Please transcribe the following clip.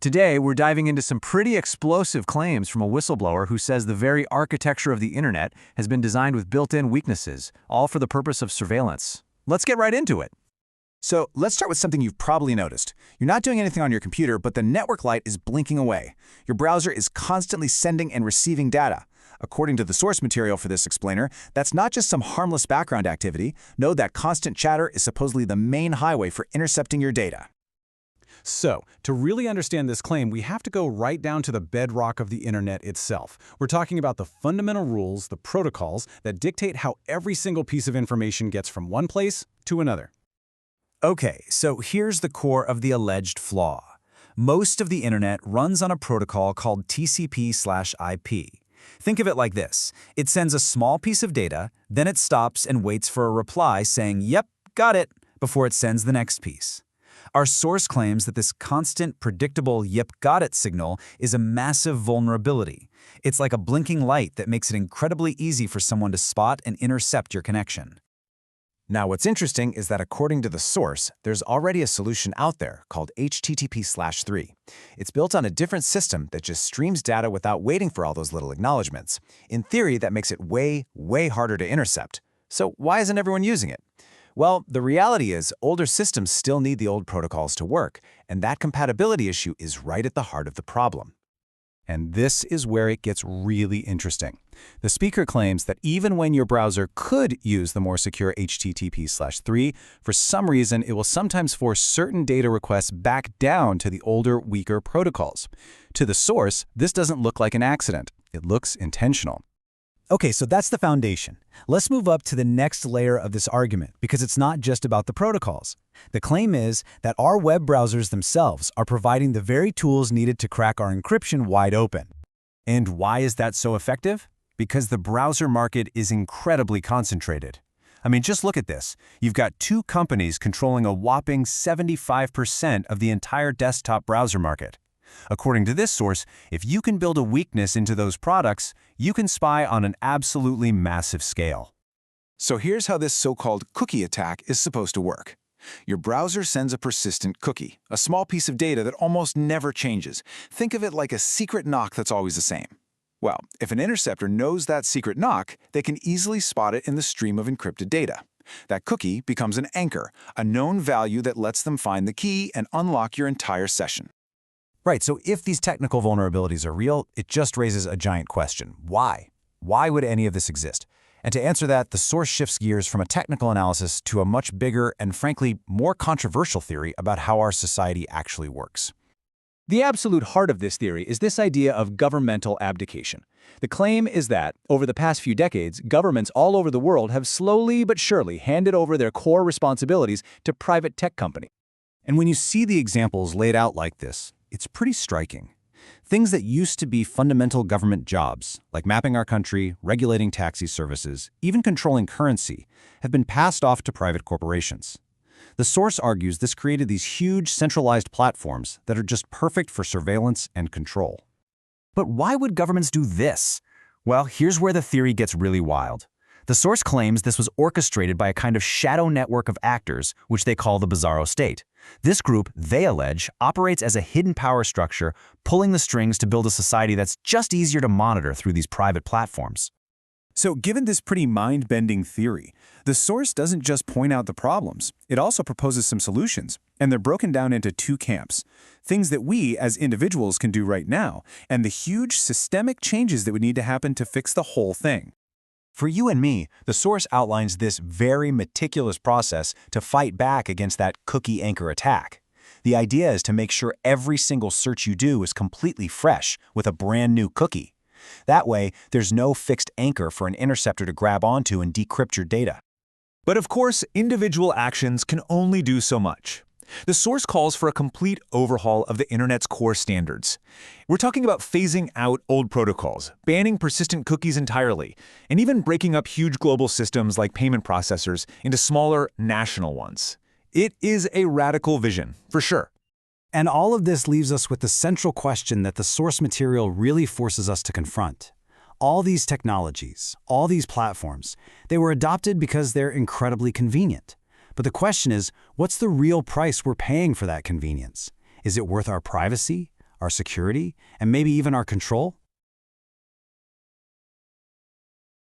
Today, we're diving into some pretty explosive claims from a whistleblower who says the very architecture of the internet has been designed with built-in weaknesses, all for the purpose of surveillance. Let's get right into it. So let's start with something you've probably noticed. You're not doing anything on your computer, but the network light is blinking away. Your browser is constantly sending and receiving data. According to the source material for this explainer, that's not just some harmless background activity. No, that constant chatter is supposedly the main highway for intercepting your data. So, to really understand this claim, we have to go right down to the bedrock of the internet itself. We're talking about the fundamental rules, the protocols, that dictate how every single piece of information gets from one place to another. Okay, so here's the core of the alleged flaw. Most of the internet runs on a protocol called TCP/IP. Think of it like this. It sends a small piece of data, then it stops and waits for a reply saying, "Yep, got it," before it sends the next piece. Our source claims that this constant, predictable "yep, got it" signal is a massive vulnerability. It's like a blinking light that makes it incredibly easy for someone to spot and intercept your connection. Now, what's interesting is that according to the source, there's already a solution out there called HTTP/3. It's built on a different system that just streams data without waiting for all those little acknowledgments. In theory, that makes it way, way harder to intercept. So why isn't everyone using it? Well, the reality is older systems still need the old protocols to work, and that compatibility issue is right at the heart of the problem. And this is where it gets really interesting. The speaker claims that even when your browser could use the more secure HTTP/3, for some reason it will sometimes force certain data requests back down to the older, weaker protocols. To the source, this doesn't look like an accident. It looks intentional. Okay, so that's the foundation. Let's move up to the next layer of this argument, because it's not just about the protocols. The claim is that our web browsers themselves are providing the very tools needed to crack our encryption wide open. And why is that so effective? Because the browser market is incredibly concentrated. I mean, just look at this. You've got two companies controlling a whopping 75% of the entire desktop browser market. According to this source, if you can build a weakness into those products, you can spy on an absolutely massive scale. So here's how this so-called cookie attack is supposed to work. Your browser sends a persistent cookie, a small piece of data that almost never changes. Think of it like a secret knock that's always the same. Well, if an interceptor knows that secret knock, they can easily spot it in the stream of encrypted data. That cookie becomes an anchor, a known value that lets them find the key and unlock your entire session. Right, so if these technical vulnerabilities are real, it just raises a giant question. Why? Why would any of this exist? And to answer that, the source shifts gears from a technical analysis to a much bigger and frankly more controversial theory about how our society actually works. The absolute heart of this theory is this idea of governmental abdication. The claim is that, over the past few decades, governments all over the world have slowly but surely handed over their core responsibilities to private tech companies. And when you see the examples laid out like this, it's pretty striking. Things that used to be fundamental government jobs, like mapping our country, regulating taxi services, even controlling currency, have been passed off to private corporations. The source argues this created these huge centralized platforms that are just perfect for surveillance and control. But why would governments do this? Well, here's where the theory gets really wild. The source claims this was orchestrated by a kind of shadow network of actors, which they call the Bizarro State. This group, they allege, operates as a hidden power structure, pulling the strings to build a society that's just easier to monitor through these private platforms. So given this pretty mind-bending theory, the source doesn't just point out the problems, it also proposes some solutions, and they're broken down into two camps. Things that we, as individuals, can do right now, and the huge systemic changes that would need to happen to fix the whole thing. For you and me, the source outlines this very meticulous process to fight back against that cookie anchor attack. The idea is to make sure every single search you do is completely fresh with a brand new cookie. That way, there's no fixed anchor for an interceptor to grab onto and decrypt your data. But of course, individual actions can only do so much. The source calls for a complete overhaul of the internet's core standards. We're talking about phasing out old protocols, banning persistent cookies entirely, and even breaking up huge global systems like payment processors into smaller national ones. It is a radical vision, for sure. And all of this leaves us with the central question that the source material really forces us to confront. All these technologies, all these platforms, they were adopted because they're incredibly convenient. But the question is, what's the real price we're paying for that convenience? Is it worth our privacy, our security, and maybe even our control?